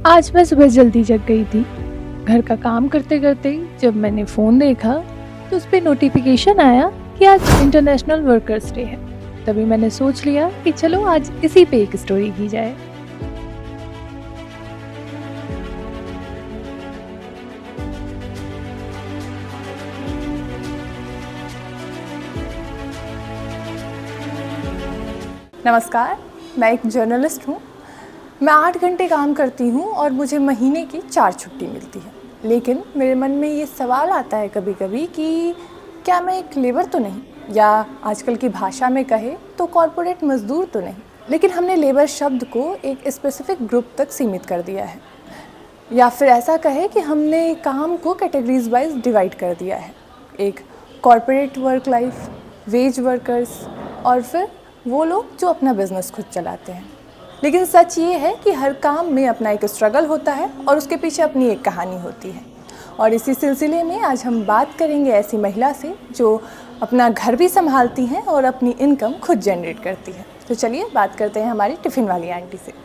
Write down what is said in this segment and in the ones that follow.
आज मैं सुबह जल्दी जग गई थी। घर का काम करते करते जब मैंने फ़ोन देखा तो उस पे नोटिफिकेशन आया कि आज इंटरनेशनल वर्कर्स डे है। तभी मैंने सोच लिया कि चलो आज इसी पे एक स्टोरी की जाए। नमस्कार, मैं एक जर्नलिस्ट हूँ। मैं 8 घंटे काम करती हूँ और मुझे महीने की 4 छुट्टी मिलती है। लेकिन मेरे मन में ये सवाल आता है कभी कभी कि क्या मैं एक लेबर तो नहीं, या आजकल की भाषा में कहे तो कॉरपोरेट मजदूर तो नहीं। लेकिन हमने लेबर शब्द को एक स्पेसिफिक ग्रुप तक सीमित कर दिया है, या फिर ऐसा कहे कि हमने काम को कैटेगरीज वाइज डिवाइड कर दिया है। एक corporate work life, veg workers, और फिर वो लोग जो अपना बिजनेस खुद चलाते हैं। लेकिन सच ये है कि हर काम में अपना एक स्ट्रगल होता है और उसके पीछे अपनी एक कहानी होती है। और इसी सिलसिले में आज हम बात करेंगे ऐसी महिला से जो अपना घर भी संभालती हैं और अपनी इनकम खुद जनरेट करती है। तो चलिए बात करते हैं हमारी टिफ़िन वाली आंटी से।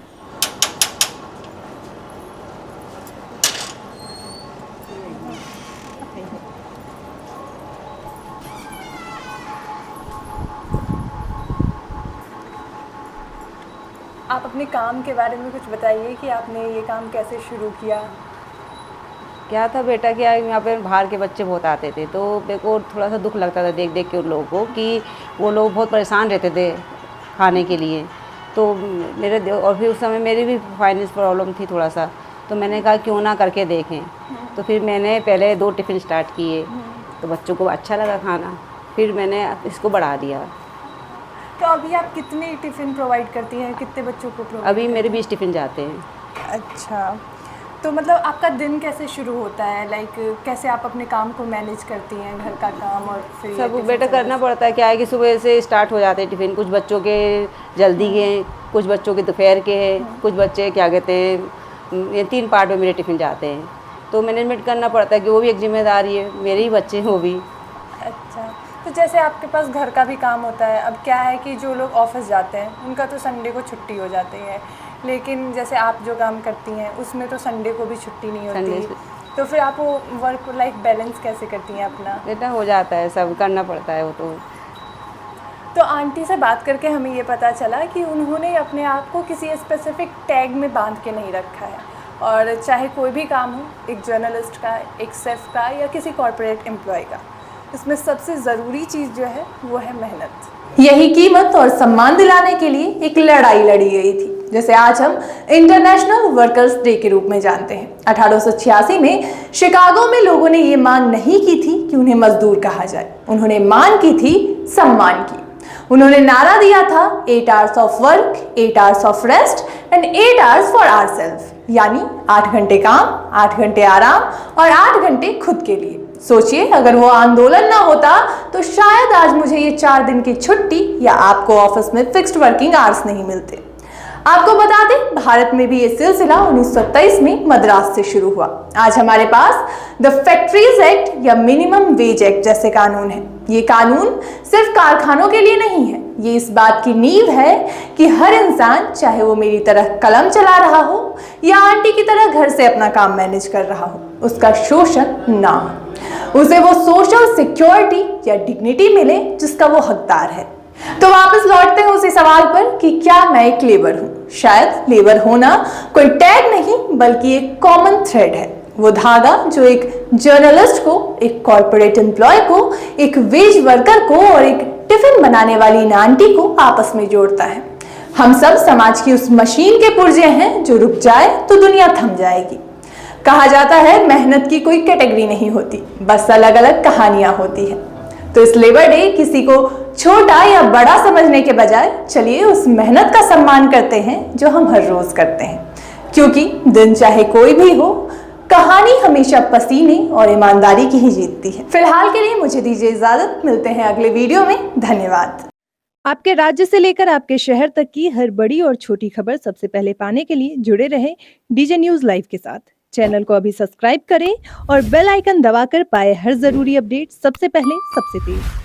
आप अपने काम के बारे में कुछ बताइए कि आपने ये काम कैसे शुरू किया। क्या था बेटा, क्या यहाँ पे बाहर के बच्चे बहुत आते थे तो मेरे को थोड़ा सा दुख लगता था देख देख के उन लोगों को कि वो लोग बहुत परेशान रहते थे खाने के लिए। तो और फिर उस समय मेरी भी फाइनेंस प्रॉब्लम थी थोड़ा सा, तो मैंने कहा क्यों ना करके देखें। तो फिर मैंने पहले 2 टिफ़िन स्टार्ट किए, तो बच्चों को अच्छा लगा खाना, फिर मैंने इसको बढ़ा दिया। तो अभी आप कितने टिफ़िन प्रोवाइड करती हैं, कितने बच्चों को प्रोवाइड? अभी मेरे 20 टिफ़िन जाते हैं। अच्छा, तो मतलब आपका दिन कैसे शुरू होता है? लाइक कैसे आप अपने काम को मैनेज करती हैं, घर का काम और फिर सब बेटा करना पड़ता है। क्या है कि सुबह से स्टार्ट हो जाते हैं टिफ़िन, कुछ बच्चों के जल्दी के हैं, कुछ बच्चों के दोपहर के हैं, कुछ बच्चे क्या कहते हैं, ये 3 पार्ट में मेरे टिफ़िन जाते हैं। तो मैनेजमेंट करना पड़ता है कि वो भी एक जिम्मेदारी है, मेरे ही बच्चे हैं वो भी। अच्छा, तो जैसे आपके पास घर का भी काम होता है। अब क्या है कि जो लोग ऑफिस जाते हैं उनका तो संडे को छुट्टी हो जाती है, लेकिन जैसे आप जो काम करती हैं उसमें तो संडे को भी छुट्टी नहीं होती। तो फिर आप वो वर्क लाइफ बैलेंस कैसे करती हैं अपना? बेटा हो जाता है, सब करना पड़ता है वो तो आंटी से बात करके हमें ये पता चला कि उन्होंने अपने आप को किसी स्पेसिफिक टैग में बांध के नहीं रखा है। और चाहे कोई भी काम हो, एक जर्नलिस्ट का, एक शेफ़ का, या किसी कॉर्पोरेट एम्प्लॉय का, इसमें सबसे ज़रूरी चीज़ जो है वो है मेहनत। यही कीमत और सम्मान दिलाने के लिए एक लड़ाई लड़ी गई थी, जैसे आज हम इंटरनेशनल वर्कर्स डे के रूप में जानते हैं। 1886 में शिकागो में लोगों ने ये मांग नहीं की थी कि उन्हें मजदूर कहा जाए, उन्होंने मांग की थी सम्मान की। उन्होंने नारा दिया था 8 hours of work, 8 hours of rest and 8 hours for ourselves, यानी 8 घंटे काम, 8 घंटे आराम और 8 घंटे खुद के लिए। सोचिए, अगर वो आंदोलन ना होता तो शायद आज मुझे ये 4 दिन की छुट्टी या आपको ऑफिस में फिक्स्ड वर्किंग आवर्स नहीं मिलते। आपको बता दें, भारत में भी ये सिलसिला 1923 में मद्रास से शुरू हुआ। आज हमारे पास द फैक्ट्रीज एक्ट या मिनिमम वेज एक्ट जैसे कानून हैं। ये कानून सिर्फ कारखानों के लिए नहीं है, ये इस बात की नींव है कि हर इंसान, चाहे वो मेरी तरह कलम चला रहा हो या आंटी की तरह घर से अपना काम मैनेज कर रहा हो, उसका शोषण ना हो, उसे वो सोशल सिक्योरिटी या डिग्निटी मिले जिसका वो हकदार है। तो वापस लौटते हैं उसी सवाल पर कि क्या मैं एक लेबर हूँ? शायद लेबर होना कोई टैग नहीं बल्कि एक कॉमन थ्रेड है, वो धागा जो एक जर्नलिस्ट को, एक कॉर्पोरेट एम्प्लॉय को, एक वेज वर्कर को और एक टिफिन बनाने वाली आंटी को आपस में जोड़ता है। हम सब समाज की उस मशीन के पुर्जे हैं जो रुक जाए तो दुनिया थम जाएगी। कहा जाता है मेहनत की कोई कैटेगरी नहीं होती, बस अलग अलग कहानियां होती हैं। तो इस लेबर डे किसी को छोटा या बड़ा समझने के बजाय चलिए उस मेहनत का सम्मान करते हैं जो हम हर रोज करते हैं, क्योंकि दिन चाहे कोई भी हो, कहानी हमेशा पसीने और ईमानदारी की ही जीतती है। फिलहाल के लिए मुझे दीजिए इजाजत, मिलते हैं अगले वीडियो में। धन्यवाद। आपके राज्य से लेकर आपके शहर तक की हर बड़ी और छोटी खबर सबसे पहले पाने के लिए जुड़े रहे डीजे न्यूज लाइव के साथ। चैनल को अभी सब्सक्राइब करें और बेल आइकन दबाकर पाए हर जरूरी अपडेट सबसे पहले, सबसे तेज।